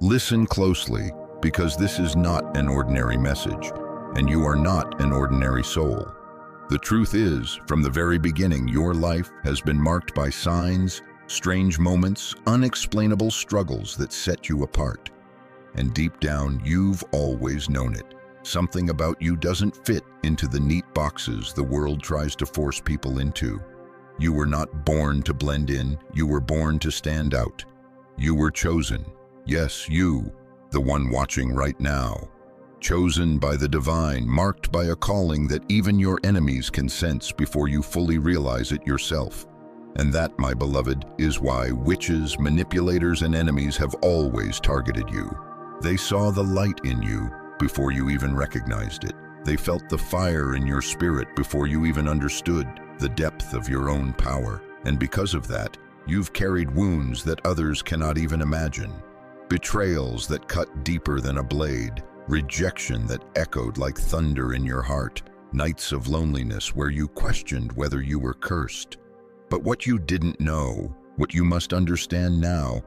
Listen closely, because this is not an ordinary message, and you are not an ordinary soul. The truth is, from the very beginning, your life has been marked by signs, strange moments, unexplainable struggles that set you apart. And deep down, you've always known it. Something about you doesn't fit into the neat boxes the world tries to force people into. You were not born to blend in, you were born to stand out. You were chosen. Yes, you, the one watching right now. Chosen by the divine, marked by a calling that even your enemies can sense before you fully realize it yourself. And that, my beloved, is why witches, manipulators, and enemies have always targeted you. They saw the light in you before you even recognized it. They felt the fire in your spirit before you even understood the depth of your own power. And because of that, you've carried wounds that others cannot even imagine. Betrayals that cut deeper than a blade. Rejection that echoed like thunder in your heart. Nights of loneliness where you questioned whether you were cursed. But what you didn't know, what you must understand now,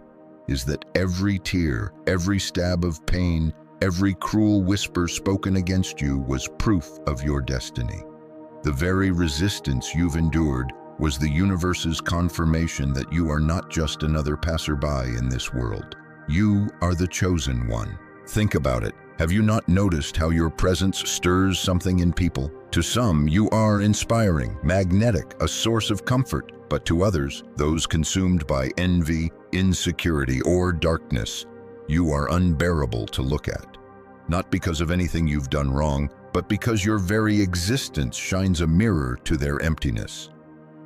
is that every tear, every stab of pain, every cruel whisper spoken against you was proof of your destiny. The very resistance you've endured was the universe's confirmation that you are not just another passerby in this world. You are the chosen one. Think about it. Have you not noticed how your presence stirs something in people? To some, you are inspiring, magnetic, a source of comfort. But to others, those consumed by envy, insecurity, or darkness, you are unbearable to look at. Not because of anything you've done wrong, but because your very existence shines a mirror to their emptiness.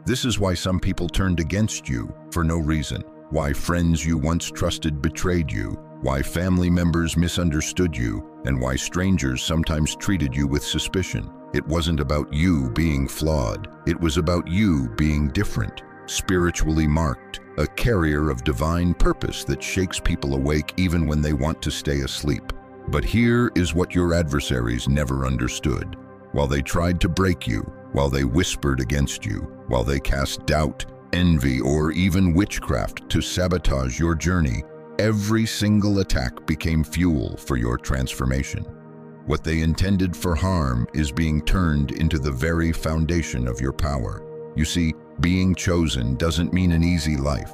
This is why some people turned against you for no reason. Why friends you once trusted betrayed you. Why family members misunderstood you, and why strangers sometimes treated you with suspicion. It wasn't about you being flawed. It was about you being different, spiritually marked, a carrier of divine purpose that shakes people awake even when they want to stay asleep. But here is what your adversaries never understood. While they tried to break you, while they whispered against you, while they cast doubt, envy, or even witchcraft to sabotage your journey, every single attack became fuel for your transformation. What they intended for harm is being turned into the very foundation of your power. You see, being chosen doesn't mean an easy life.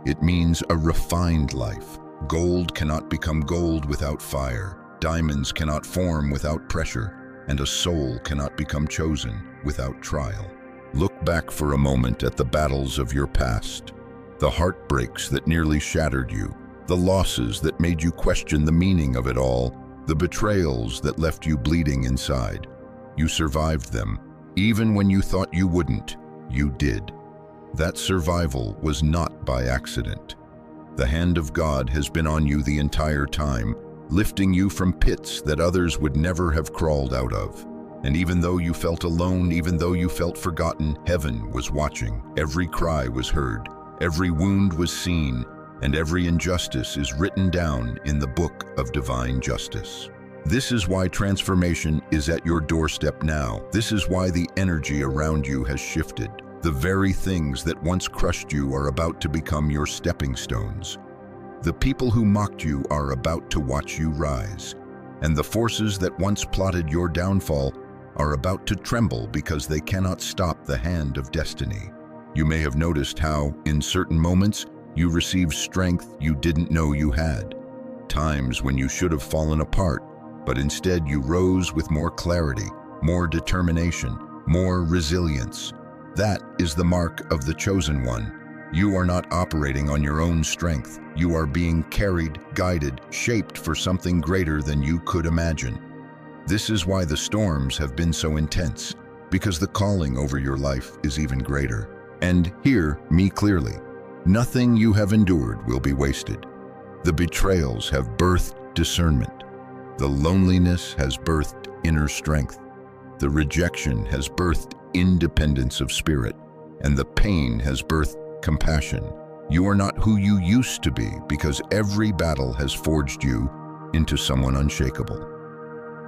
It means a refined life. Gold cannot become gold without fire. Diamonds cannot form without pressure. And a soul cannot become chosen without trial. Look back for a moment at the battles of your past, the heartbreaks that nearly shattered you, the losses that made you question the meaning of it all, the betrayals that left you bleeding inside. You survived them. Even when you thought you wouldn't, you did. That survival was not by accident. The hand of God has been on you the entire time, lifting you from pits that others would never have crawled out of. And even though you felt alone, even though you felt forgotten, heaven was watching. Every cry was heard, every wound was seen, and every injustice is written down in the book of divine justice. This is why transformation is at your doorstep now. This is why the energy around you has shifted. The very things that once crushed you are about to become your stepping stones. The people who mocked you are about to watch you rise. And the forces that once plotted your downfall are about to tremble because they cannot stop the hand of destiny. You may have noticed how, in certain moments, you received strength you didn't know you had. Times when you should have fallen apart, but instead you rose with more clarity, more determination, more resilience. That is the mark of the chosen one. You are not operating on your own strength. You are being carried, guided, shaped for something greater than you could imagine. This is why the storms have been so intense, because the calling over your life is even greater. And hear me clearly. Nothing you have endured will be wasted. The betrayals have birthed discernment. The loneliness has birthed inner strength. The rejection has birthed independence of spirit. And the pain has birthed compassion. You are not who you used to be because every battle has forged you into someone unshakable.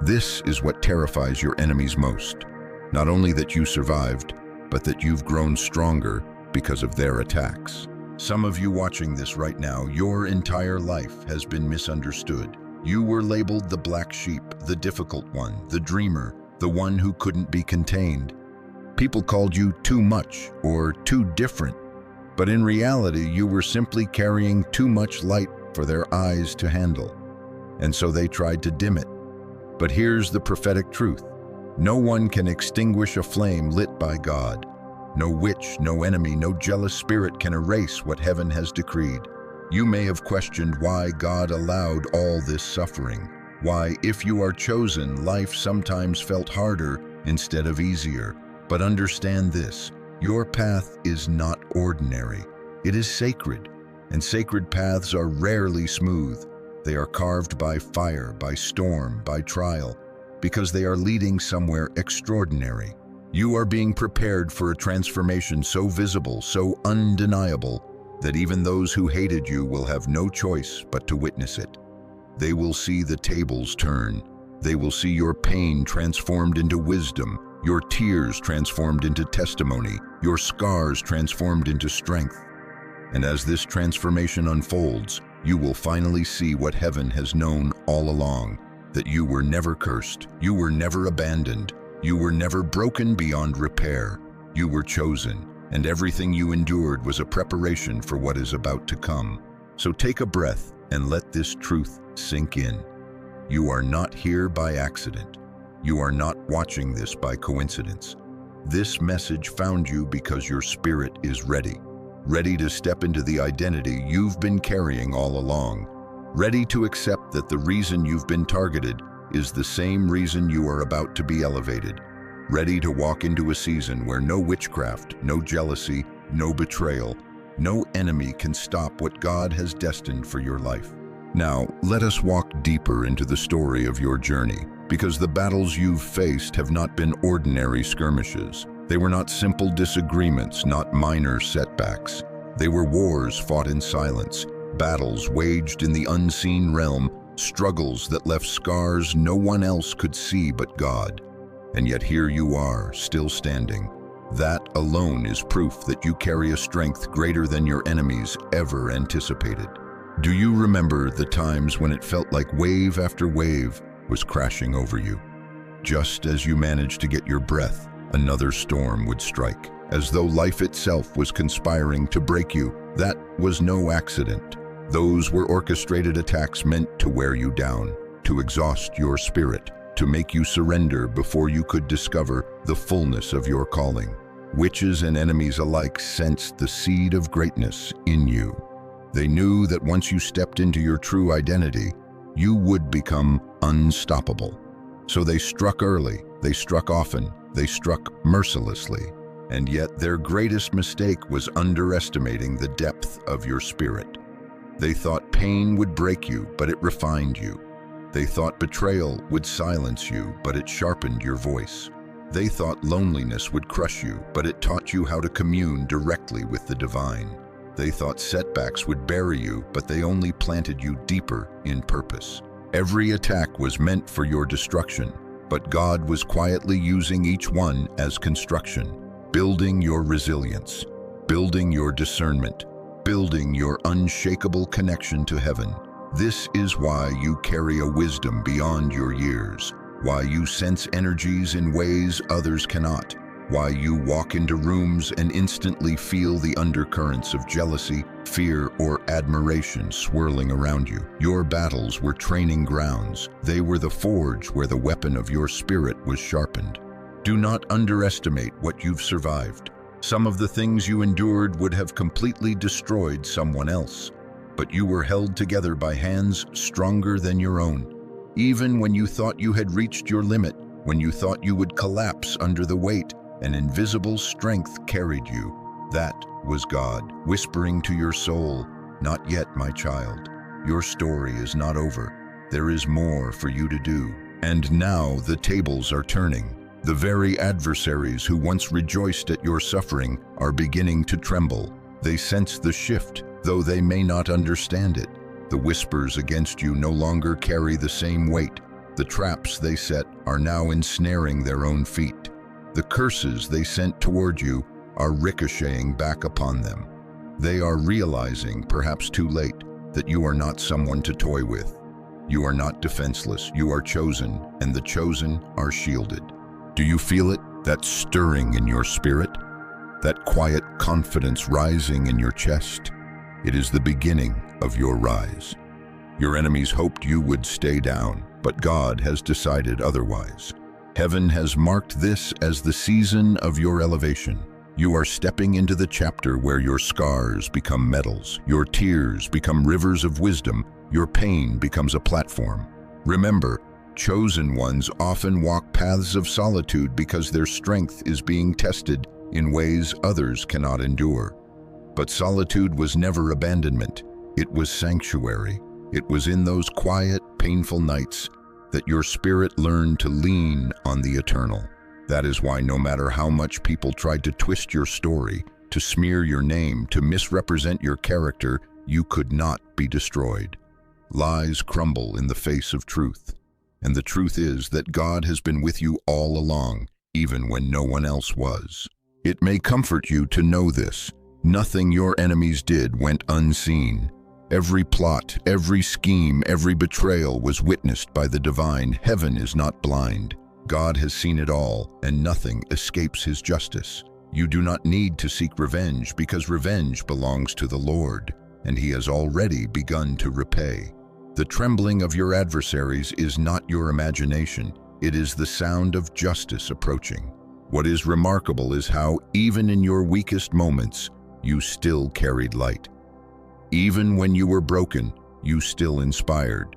This is what terrifies your enemies most. Not only that you survived, but that you've grown stronger because of their attacks. Some of you watching this right now, your entire life has been misunderstood. You were labeled the black sheep, the difficult one, the dreamer, the one who couldn't be contained. People called you too much or too different, but in reality, you were simply carrying too much light for their eyes to handle, and so they tried to dim it. But here's the prophetic truth. No one can extinguish a flame lit by God. No witch, no enemy, no jealous spirit can erase what heaven has decreed. You may have questioned why God allowed all this suffering. Why, if you are chosen, life sometimes felt harder instead of easier. But understand this, your path is not ordinary. It is sacred, and sacred paths are rarely smooth. They are carved by fire, by storm, by trial, because they are leading somewhere extraordinary. You are being prepared for a transformation so visible, so undeniable, that even those who hated you will have no choice but to witness it. They will see the tables turn. They will see your pain transformed into wisdom, your tears transformed into testimony, your scars transformed into strength. And as this transformation unfolds, you will finally see what heaven has known all along, that you were never cursed, you were never abandoned, you were never broken beyond repair. You were chosen, and everything you endured was a preparation for what is about to come. So take a breath and let this truth sink in. You are not here by accident. You are not watching this by coincidence. This message found you because your spirit is ready to step into the identity you've been carrying all along, ready to accept that the reason you've been targeted is the same reason you are about to be elevated, ready to walk into a season where no witchcraft, no jealousy, no betrayal, no enemy can stop what God has destined for your life. Now, let us walk deeper into the story of your journey, because the battles you've faced have not been ordinary skirmishes. They were not simple disagreements, not minor setbacks. They were wars fought in silence, battles waged in the unseen realm, struggles that left scars no one else could see but God. And yet here you are, still standing. That alone is proof that you carry a strength greater than your enemies ever anticipated. Do you remember the times when it felt like wave after wave was crashing over you? Just as you managed to get your breath, another storm would strike, as though life itself was conspiring to break you. That was no accident. Those were orchestrated attacks meant to wear you down, to exhaust your spirit, to make you surrender before you could discover the fullness of your calling. Witches and enemies alike sensed the seed of greatness in you. They knew that once you stepped into your true identity, you would become unstoppable. So they struck early, they struck often, they struck mercilessly. And yet their greatest mistake was underestimating the depth of your spirit. They thought pain would break you, but it refined you. They thought betrayal would silence you, but it sharpened your voice. They thought loneliness would crush you, but it taught you how to commune directly with the divine. They thought setbacks would bury you, but they only planted you deeper in purpose. Every attack was meant for your destruction, but God was quietly using each one as construction, building your resilience, building your discernment, building your unshakable connection to heaven. This is why you carry a wisdom beyond your years, why you sense energies in ways others cannot, why you walk into rooms and instantly feel the undercurrents of jealousy, fear, or admiration swirling around you. Your battles were training grounds. They were the forge where the weapon of your spirit was sharpened. Do not underestimate what you've survived. Some of the things you endured would have completely destroyed someone else, but you were held together by hands stronger than your own. Even when you thought you had reached your limit, when you thought you would collapse under the weight, an invisible strength carried you. That was God, whispering to your soul, "Not yet, my child. Your story is not over. There is more for you to do." And now the tables are turning. The very adversaries who once rejoiced at your suffering are beginning to tremble. They sense the shift, though they may not understand it. The whispers against you no longer carry the same weight. The traps they set are now ensnaring their own feet. The curses they sent toward you are ricocheting back upon them. They are realizing, perhaps too late, that you are not someone to toy with. You are not defenseless, you are chosen, and the chosen are shielded. Do you feel it? That stirring in your spirit? That quiet confidence rising in your chest? It is the beginning of your rise. Your enemies hoped you would stay down, but God has decided otherwise. Heaven has marked this as the season of your elevation. You are stepping into the chapter where your scars become medals, your tears become rivers of wisdom, your pain becomes a platform. Remember, chosen ones often walk paths of solitude because their strength is being tested in ways others cannot endure. But solitude was never abandonment. It was sanctuary. It was in those quiet, painful nights that your spirit learned to lean on the eternal. That is why no matter how much people tried to twist your story, to smear your name, to misrepresent your character, you could not be destroyed. Lies crumble in the face of truth. And the truth is that God has been with you all along, even when no one else was. It may comfort you to know this. Nothing your enemies did went unseen. Every plot, every scheme, every betrayal was witnessed by the divine. Heaven is not blind. God has seen it all, and nothing escapes his justice. You do not need to seek revenge because revenge belongs to the Lord, and he has already begun to repay. The trembling of your adversaries is not your imagination. It is the sound of justice approaching. What is remarkable is how, even in your weakest moments, you still carried light. Even when you were broken, you still inspired.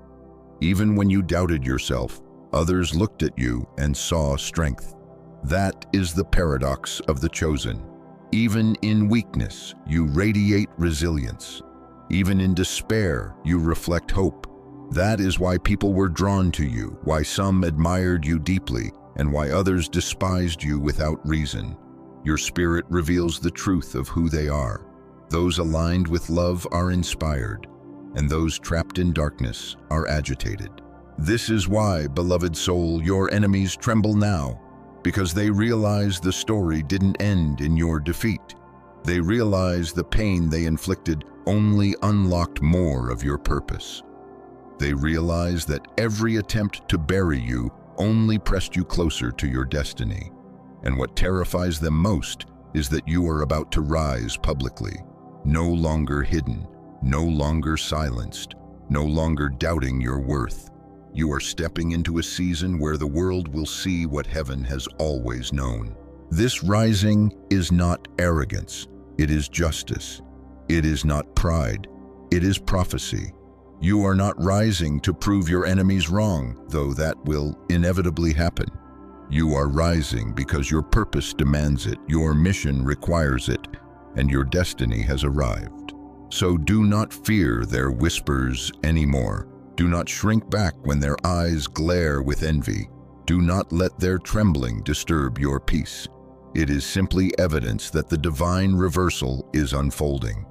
Even when you doubted yourself, others looked at you and saw strength. That is the paradox of the chosen. Even in weakness, you radiate resilience. Even in despair, you reflect hope. That is why people were drawn to you, why some admired you deeply, and why others despised you without reason. Your spirit reveals the truth of who they are. Those aligned with love are inspired, and those trapped in darkness are agitated. This is why, beloved soul, your enemies tremble now, because they realize the story didn't end in your defeat. They realize the pain they inflicted only unlocked more of your purpose. They realize that every attempt to bury you only pressed you closer to your destiny. And what terrifies them most is that you are about to rise publicly, no longer hidden, no longer silenced, no longer doubting your worth. You are stepping into a season where the world will see what heaven has always known. This rising is not arrogance, it is justice. It is not pride, it is prophecy. You are not rising to prove your enemies wrong, though that will inevitably happen. You are rising because your purpose demands it, your mission requires it, and your destiny has arrived. So do not fear their whispers anymore. Do not shrink back when their eyes glare with envy. Do not let their trembling disturb your peace. It is simply evidence that the divine reversal is unfolding.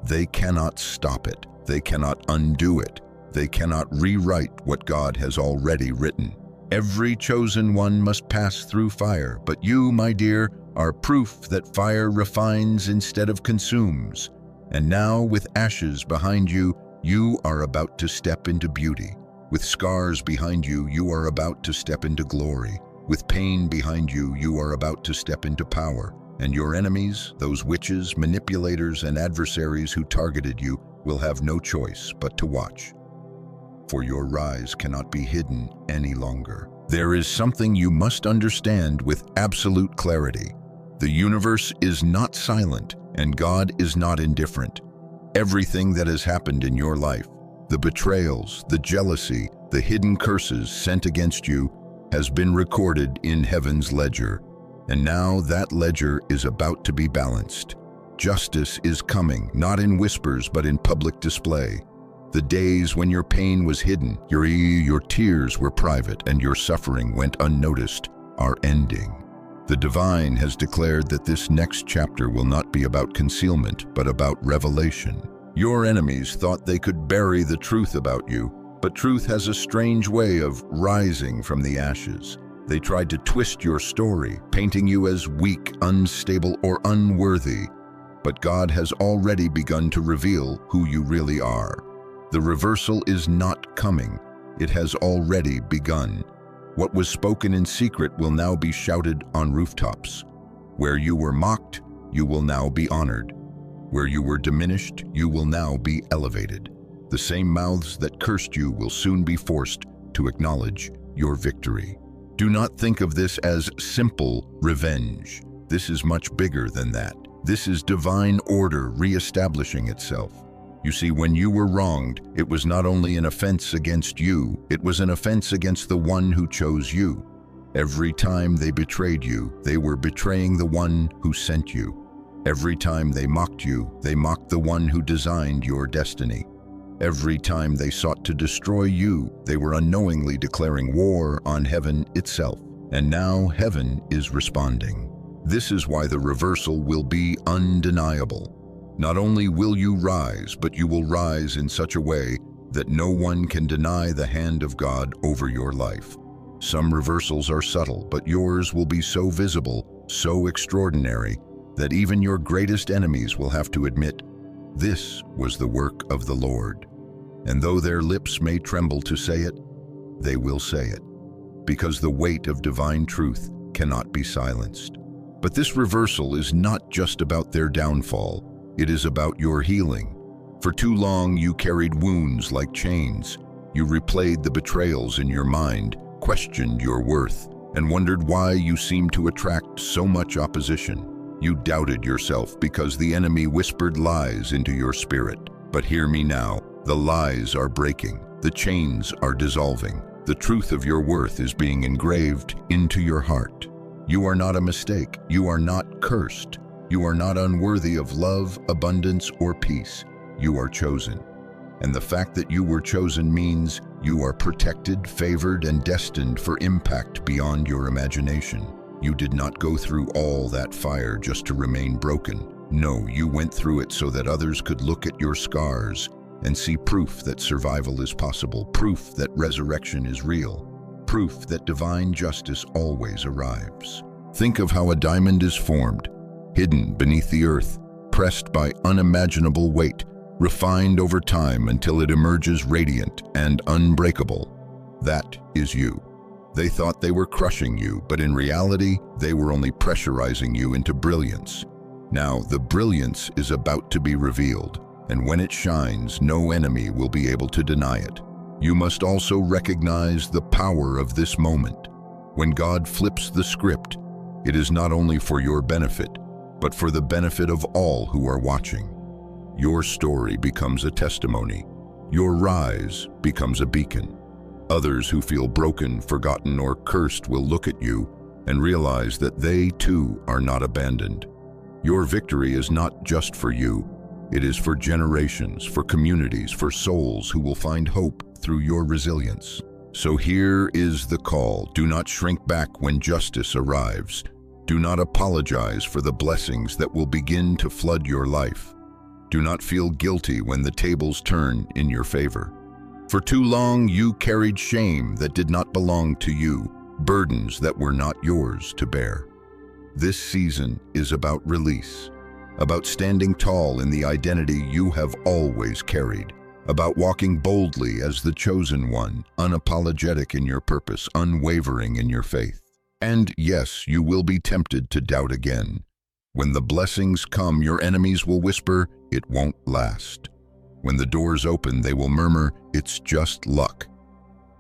They cannot stop it. They cannot undo it. They cannot rewrite what God has already written. Every chosen one must pass through fire, but you, my dear, are proof that fire refines instead of consumes. And now, with ashes behind you, you are about to step into beauty. With scars behind you, you are about to step into glory. With pain behind you, you are about to step into power. And your enemies, those witches, manipulators, and adversaries who targeted you, will have no choice but to watch. For your rise cannot be hidden any longer. There is something you must understand with absolute clarity. The universe is not silent, and God is not indifferent. Everything that has happened in your life, the betrayals, the jealousy, the hidden curses sent against you, has been recorded in heaven's ledger. And now that ledger is about to be balanced. Justice is coming, not in whispers, but in public display. The days when your pain was hidden, your tears were private, and your suffering went unnoticed, are ending. The divine has declared that this next chapter will not be about concealment, but about revelation. Your enemies thought they could bury the truth about you, but truth has a strange way of rising from the ashes. They tried to twist your story, painting you as weak, unstable, or unworthy. but God has already begun to reveal who you really are. The reversal is not coming. It has already begun. What was spoken in secret will now be shouted on rooftops. Where you were mocked, you will now be honored. Where you were diminished, you will now be elevated. The same mouths that cursed you will soon be forced to acknowledge your victory. Do not think of this as simple revenge. This is much bigger than that. This is divine order reestablishing itself. You see, when you were wronged, it was not only an offense against you, it was an offense against the one who chose you. Every time they betrayed you, they were betraying the one who sent you. Every time they mocked you, they mocked the one who designed your destiny. Every time they sought to destroy you, they were unknowingly declaring war on heaven itself. And now heaven is responding. This is why the reversal will be undeniable. Not only will you rise, but you will rise in such a way that no one can deny the hand of God over your life. Some reversals are subtle, but yours will be so visible, so extraordinary, that even your greatest enemies will have to admit, this was the work of the Lord. And though their lips may tremble to say it, they will say it, because the weight of divine truth cannot be silenced. But this reversal is not just about their downfall. It is about your healing. For too long, you carried wounds like chains. You replayed the betrayals in your mind, questioned your worth, and wondered why you seemed to attract so much opposition. You doubted yourself because the enemy whispered lies into your spirit. But hear me now, the lies are breaking, the chains are dissolving, the truth of your worth is being engraved into your heart. You are not a mistake, you are not cursed. You are not unworthy of love, abundance, or peace. You are chosen. And the fact that you were chosen means you are protected, favored, and destined for impact beyond your imagination. You did not go through all that fire just to remain broken. No, you went through it so that others could look at your scars and see proof that survival is possible, proof that resurrection is real, proof that divine justice always arrives. Think of how a diamond is formed, hidden beneath the earth, pressed by unimaginable weight, refined over time until it emerges radiant and unbreakable. That is you. They thought they were crushing you, but in reality, they were only pressurizing you into brilliance. Now, the brilliance is about to be revealed, and when it shines, no enemy will be able to deny it. You must also recognize the power of this moment. When God flips the script, it is not only for your benefit, but for the benefit of all who are watching. Your story becomes a testimony. Your rise becomes a beacon. Others who feel broken, forgotten, or cursed will look at you and realize that they too are not abandoned. Your victory is not just for you. It is for generations, for communities, for souls who will find hope through your resilience. So here is the call. Do not shrink back when justice arrives. Do not apologize for the blessings that will begin to flood your life. Do not feel guilty when the tables turn in your favor. For too long, you carried shame that did not belong to you, burdens that were not yours to bear. This season is about release, about standing tall in the identity you have always carried, about walking boldly as the chosen one, unapologetic in your purpose, unwavering in your faith. And yes, you will be tempted to doubt again. When the blessings come, your enemies will whisper, "It won't last." When the doors open, they will murmur, "It's just luck."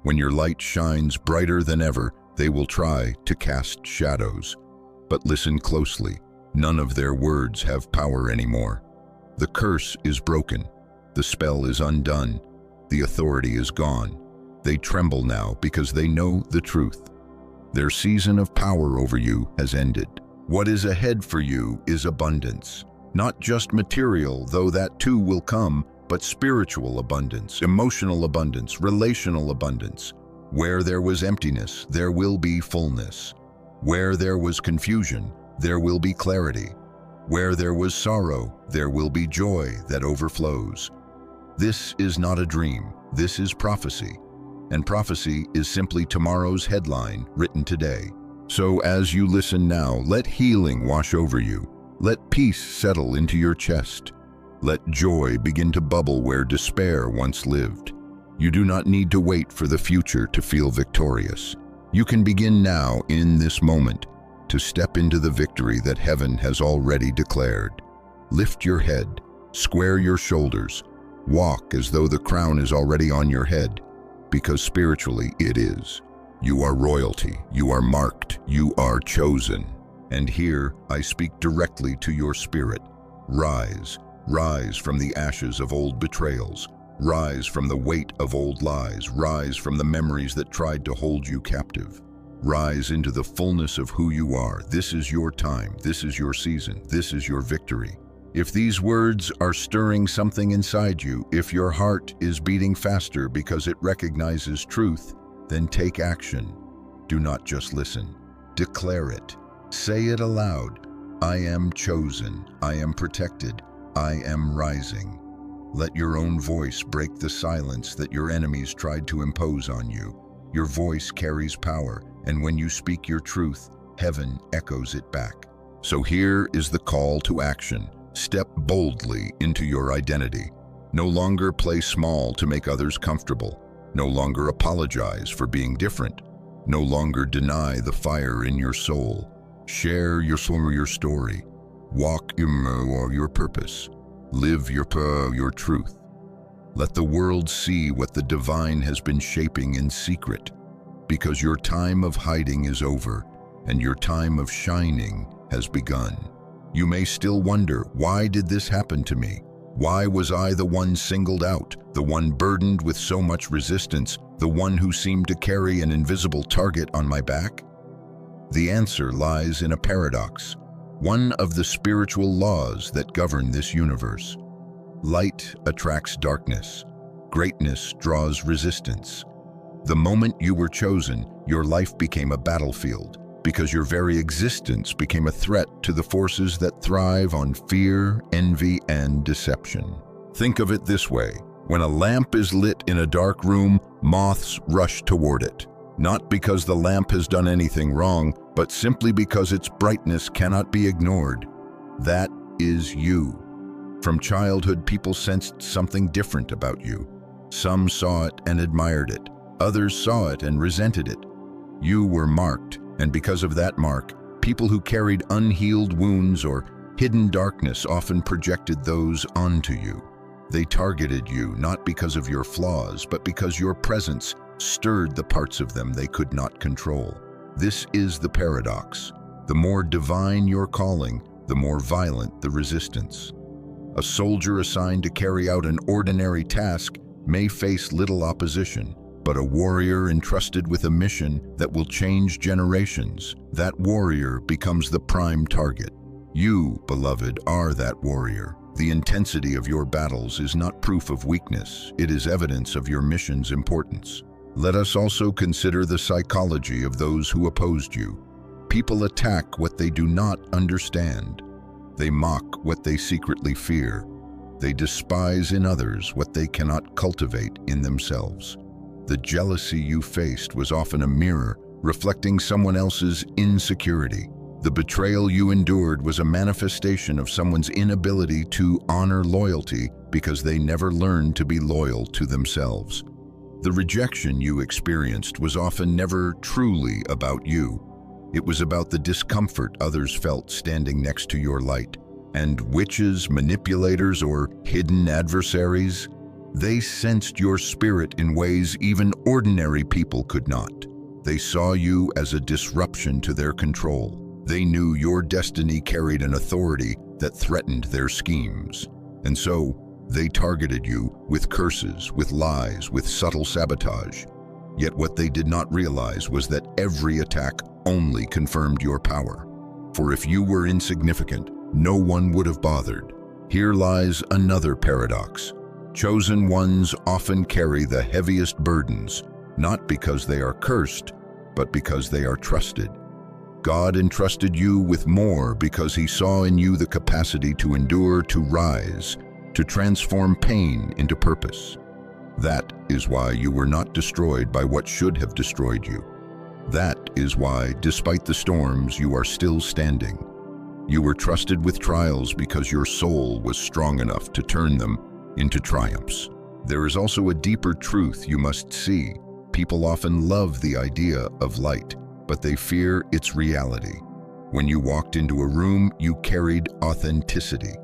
When your light shines brighter than ever, they will try to cast shadows. But listen closely. None of their words have power anymore. The curse is broken. The spell is undone. The authority is gone. They tremble now because they know the truth. Their season of power over you has ended. What is ahead for you is abundance. Not just material, though that too will come, but spiritual abundance, emotional abundance, relational abundance. Where there was emptiness, there will be fullness. Where there was confusion, there will be clarity. Where there was sorrow, there will be joy that overflows. This is not a dream, this is prophecy. And prophecy is simply tomorrow's headline written today. So as you listen now, let healing wash over you. Let peace settle into your chest. Let joy begin to bubble where despair once lived. You do not need to wait for the future to feel victorious. You can begin now, in this moment, to step into the victory that heaven has already declared. Lift your head, square your shoulders, walk as though the crown is already on your head, because spiritually it is. You are royalty, you are marked, you are chosen. And here I speak directly to your spirit. Rise, rise from the ashes of old betrayals. Rise from the weight of old lies. Rise from the memories that tried to hold you captive. Rise into the fullness of who you are. This is your time. This is your season. This is your victory. If these words are stirring something inside you, if your heart is beating faster because it recognizes truth, then take action. Do not just listen. Declare it. Say it aloud. I am chosen. I am protected. I am rising. Let your own voice break the silence that your enemies tried to impose on you. Your voice carries power, and when you speak your truth, heaven echoes it back. So here is the call to action. Step boldly into your identity. No longer play small to make others comfortable. No longer apologize for being different. No longer deny the fire in your soul. Share your story. Walk in your purpose. Live your truth. Let the world see what the divine has been shaping in secret, because your time of hiding is over and your time of shining has begun. You may still wonder, why did this happen to me? Why was I the one singled out, the one burdened with so much resistance, the one who seemed to carry an invisible target on my back? The answer lies in a paradox, one of the spiritual laws that govern this universe. Light attracts darkness. Greatness draws resistance. The moment you were chosen, your life became a battlefield, because your very existence became a threat to the forces that thrive on fear, envy, and deception. Think of it this way. When a lamp is lit in a dark room, moths rush toward it. Not because the lamp has done anything wrong, but simply because its brightness cannot be ignored. That is you. From childhood, people sensed something different about you. Some saw it and admired it. Others saw it and resented it. You were marked, and because of that mark, people who carried unhealed wounds or hidden darkness often projected those onto you. They targeted you not because of your flaws, but because your presence stirred the parts of them they could not control. This is the paradox. The more divine your calling, the more violent the resistance. A soldier assigned to carry out an ordinary task may face little opposition, but a warrior entrusted with a mission that will change generations, that warrior becomes the prime target. You, beloved, are that warrior. The intensity of your battles is not proof of weakness, it is evidence of your mission's importance. Let us also consider the psychology of those who opposed you. People attack what they do not understand. They mock what they secretly fear. They despise in others what they cannot cultivate in themselves. The jealousy you faced was often a mirror reflecting someone else's insecurity. The betrayal you endured was a manifestation of someone's inability to honor loyalty because they never learned to be loyal to themselves. The rejection you experienced was often never truly about you. It was about the discomfort others felt standing next to your light. And witches, manipulators, or hidden adversaries, they sensed your spirit in ways even ordinary people could not. They saw you as a disruption to their control. They knew your destiny carried an authority that threatened their schemes. And so, they targeted you with curses, with lies, with subtle sabotage. Yet what they did not realize was that every attack only confirmed your power. For if you were insignificant, no one would have bothered. Here lies another paradox. Chosen ones often carry the heaviest burdens, not because they are cursed, but because they are trusted. God entrusted you with more because He saw in you the capacity to endure, to rise, to transform pain into purpose. That is why you were not destroyed by what should have destroyed you. That is why, despite the storms, you are still standing. You were trusted with trials because your soul was strong enough to turn them into triumphs. There is also a deeper truth you must see. People often love the idea of light, but they fear its reality. When you walked into a room, you carried authenticity.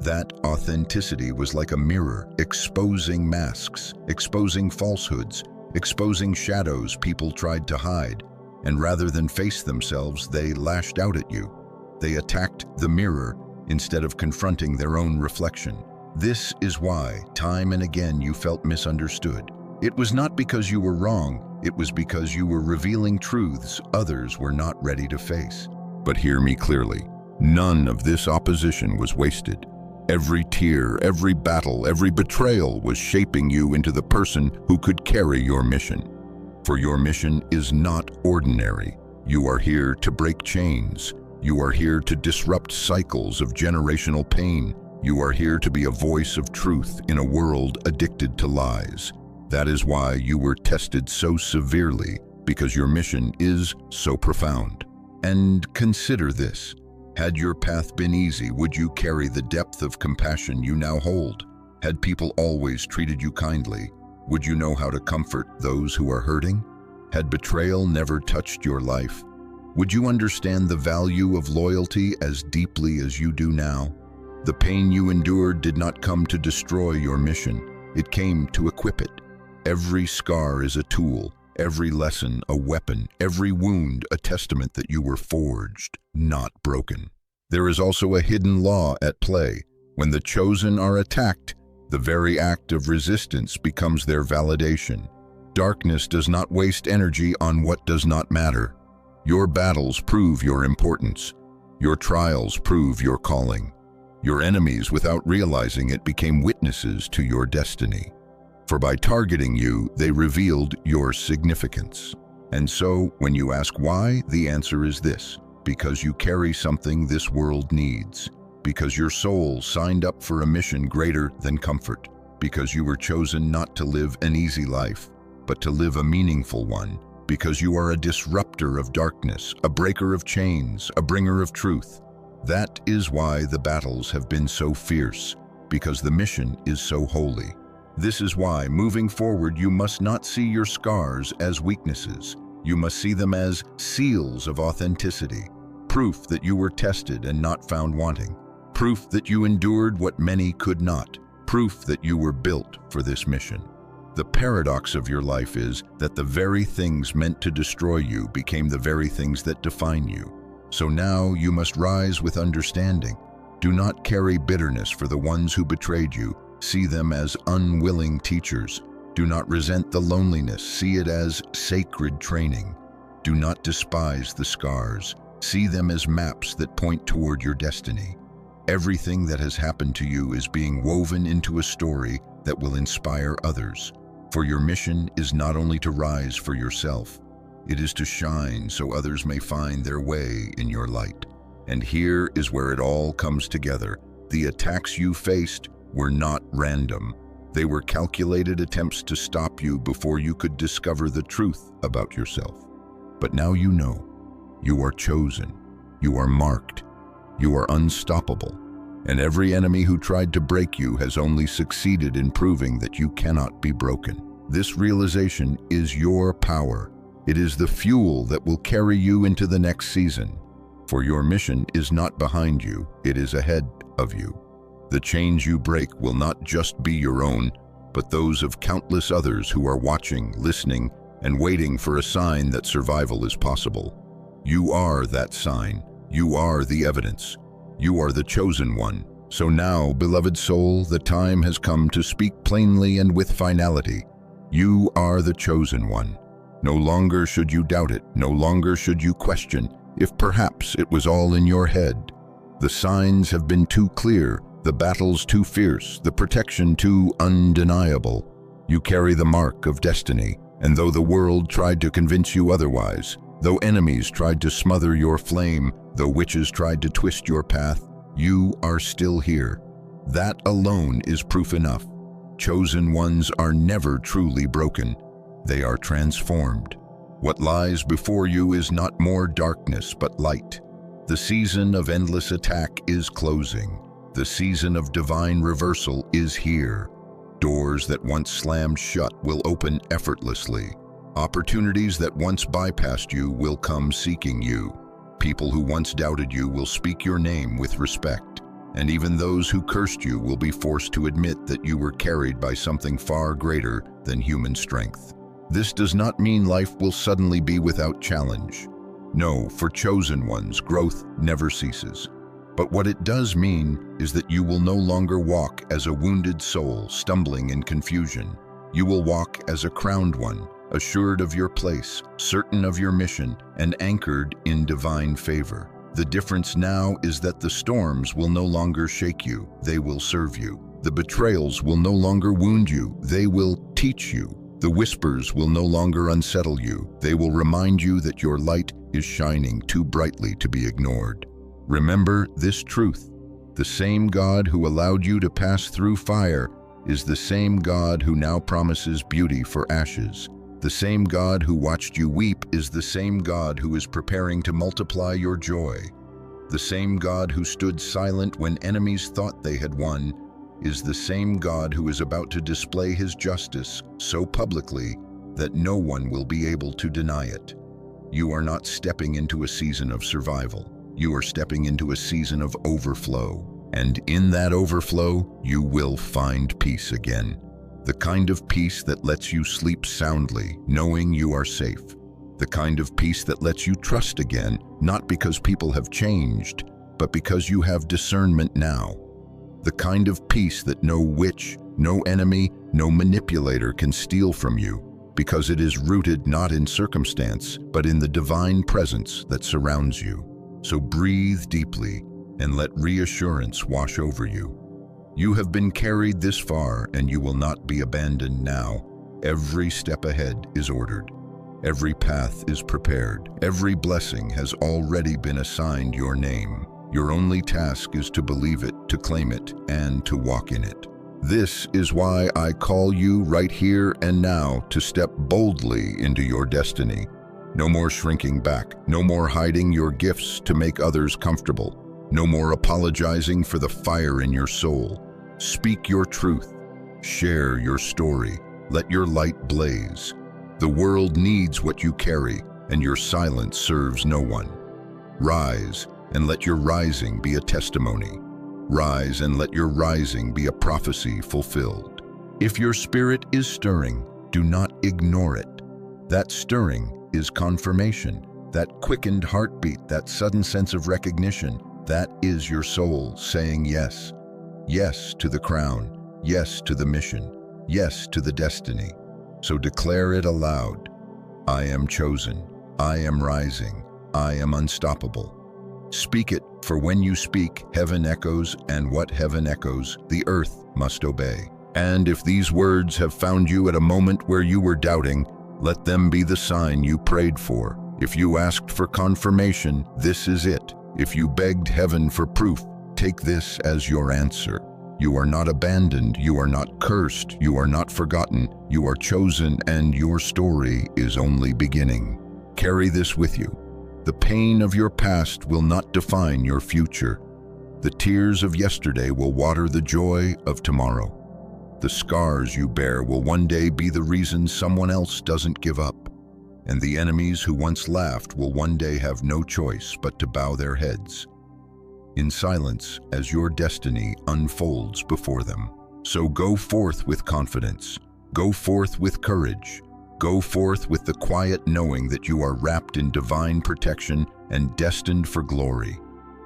That authenticity was like a mirror, exposing masks, exposing falsehoods, exposing shadows people tried to hide. And rather than face themselves, they lashed out at you. They attacked the mirror instead of confronting their own reflection. This is why, time and again, you felt misunderstood. It was not because you were wrong, it was because you were revealing truths others were not ready to face. But hear me clearly, none of this opposition was wasted. Every tear, every battle, every betrayal was shaping you into the person who could carry your mission. For your mission is not ordinary. You are here to break chains. You are here to disrupt cycles of generational pain. You are here to be a voice of truth in a world addicted to lies. That is why you were tested so severely, because your mission is so profound. And consider this. Had your path been easy, would you carry the depth of compassion you now hold? Had people always treated you kindly, would you know how to comfort those who are hurting? Had betrayal never touched your life, would you understand the value of loyalty as deeply as you do now? The pain you endured did not come to destroy your mission. It came to equip it. Every scar is a tool, every lesson a weapon, every wound a testament that you were forged, not broken. There is also a hidden law at play. When the chosen are attacked, the very act of resistance becomes their validation. Darkness does not waste energy on what does not matter. Your battles prove your importance. Your trials prove your calling. Your enemies, without realizing it, became witnesses to your destiny. For by targeting you, they revealed your significance. And so, when you ask why, the answer is this: because you carry something this world needs. Because your soul signed up for a mission greater than comfort. Because you were chosen not to live an easy life, but to live a meaningful one. Because you are a disruptor of darkness, a breaker of chains, a bringer of truth. That is why the battles have been so fierce, because the mission is so holy. This is why, moving forward, you must not see your scars as weaknesses. You must see them as seals of authenticity, proof that you were tested and not found wanting, proof that you endured what many could not, proof that you were built for this mission. The paradox of your life is that the very things meant to destroy you became the very things that define you. So now you must rise with understanding. Do not carry bitterness for the ones who betrayed you. See them as unwilling teachers. Do not resent the loneliness. See it as sacred training. Do not despise the scars. See them as maps that point toward your destiny. Everything that has happened to you is being woven into a story that will inspire others. For your mission is not only to rise for yourself, it is to shine so others may find their way in your light. And here is where it all comes together. The attacks you faced were not random. They were calculated attempts to stop you before you could discover the truth about yourself. But now you know. You are chosen. You are marked. You are unstoppable. And every enemy who tried to break you has only succeeded in proving that you cannot be broken. This realization is your power. It is the fuel that will carry you into the next season. For your mission is not behind you, it is ahead of you. The chains you break will not just be your own, but those of countless others who are watching, listening, and waiting for a sign that survival is possible. You are that sign. You are the evidence. You are the chosen one. So now, beloved soul, the time has come to speak plainly and with finality. You are the chosen one. No longer should you doubt it. No longer should you question if perhaps it was all in your head. The signs have been too clear, the battles too fierce, the protection too undeniable. You carry the mark of destiny, and though the world tried to convince you otherwise, though enemies tried to smother your flame, though witches tried to twist your path, you are still here. That alone is proof enough. Chosen ones are never truly broken. They are transformed. What lies before you is not more darkness but light. The season of endless attack is closing. The season of divine reversal is here. Doors that once slammed shut will open effortlessly. Opportunities that once bypassed you will come seeking you. People who once doubted you will speak your name with respect. And even those who cursed you will be forced to admit that you were carried by something far greater than human strength. This does not mean life will suddenly be without challenge. No, for chosen ones, growth never ceases. But what it does mean is that you will no longer walk as a wounded soul stumbling in confusion. You will walk as a crowned one, assured of your place, certain of your mission, and anchored in divine favor. The difference now is that the storms will no longer shake you, they will serve you. The betrayals will no longer wound you, they will teach you. The whispers will no longer unsettle you, they will remind you that your light is shining too brightly to be ignored. Remember this truth: the same God who allowed you to pass through fire is the same God who now promises beauty for ashes. The same God who watched you weep is the same God who is preparing to multiply your joy. The same God who stood silent when enemies thought they had won is the same God who is about to display his justice so publicly that no one will be able to deny it. You are not stepping into a season of survival. You are stepping into a season of overflow. And in that overflow, you will find peace again. The kind of peace that lets you sleep soundly, knowing you are safe. The kind of peace that lets you trust again, not because people have changed, but because you have discernment now. The kind of peace that no witch, no enemy, no manipulator can steal from you, because it is rooted not in circumstance, but in the divine presence that surrounds you. So breathe deeply and let reassurance wash over you. You have been carried this far, and you will not be abandoned now. Every step ahead is ordered. Every path is prepared. Every blessing has already been assigned your name. Your only task is to believe it, to claim it, and to walk in it. This is why I call you right here and now to step boldly into your destiny. No more shrinking back. No more hiding your gifts to make others comfortable. No more apologizing for the fire in your soul. Speak your truth. Share your story. Let your light blaze. The world needs what you carry, and your silence serves no one. Rise, and let your rising be a testimony. Rise, and let your rising be a prophecy fulfilled. If your spirit is stirring, do not ignore it. That stirring is confirmation. That quickened heartbeat, that sudden sense of recognition, that is your soul saying yes. Yes to the crown. Yes to the mission. Yes to the destiny. So declare it aloud. I am chosen. I am rising. I am unstoppable. Speak it, for when you speak, heaven echoes, and what heaven echoes, the earth must obey. And if these words have found you at a moment where you were doubting, let them be the sign you prayed for. If you asked for confirmation, this is it. If you begged heaven for proof, take this as your answer. You are not abandoned, you are not cursed, you are not forgotten, you are chosen, and your story is only beginning. Carry this with you. The pain of your past will not define your future. The tears of yesterday will water the joy of tomorrow. The scars you bear will one day be the reason someone else doesn't give up. And the enemies who once laughed will one day have no choice but to bow their heads in silence as your destiny unfolds before them. So go forth with confidence. Go forth with courage. Go forth with the quiet knowing that you are wrapped in divine protection and destined for glory.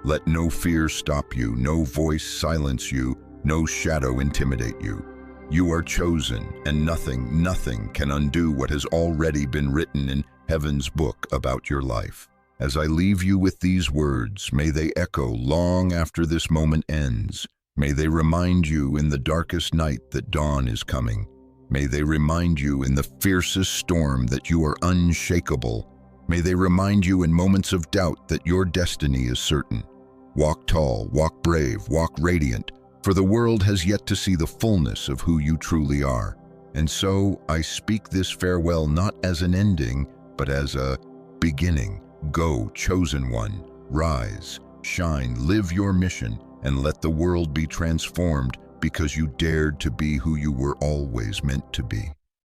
Let no fear stop you, no voice silence you, no shadow intimidate you. You are chosen, and nothing can undo what has already been written in heaven's book about your life. As I leave you with these words, may they echo long after this moment ends. May they remind you in the darkest night that dawn is coming. May they remind you in the fiercest storm that you are unshakable. May they remind you in moments of doubt that your destiny is certain. Walk tall, walk brave, walk radiant, for the world has yet to see the fullness of who you truly are. And so I speak this farewell not as an ending, but as a beginning. Go, chosen one. Rise, shine, live your mission, and let the world be transformed because you dared to be who you were always meant to be.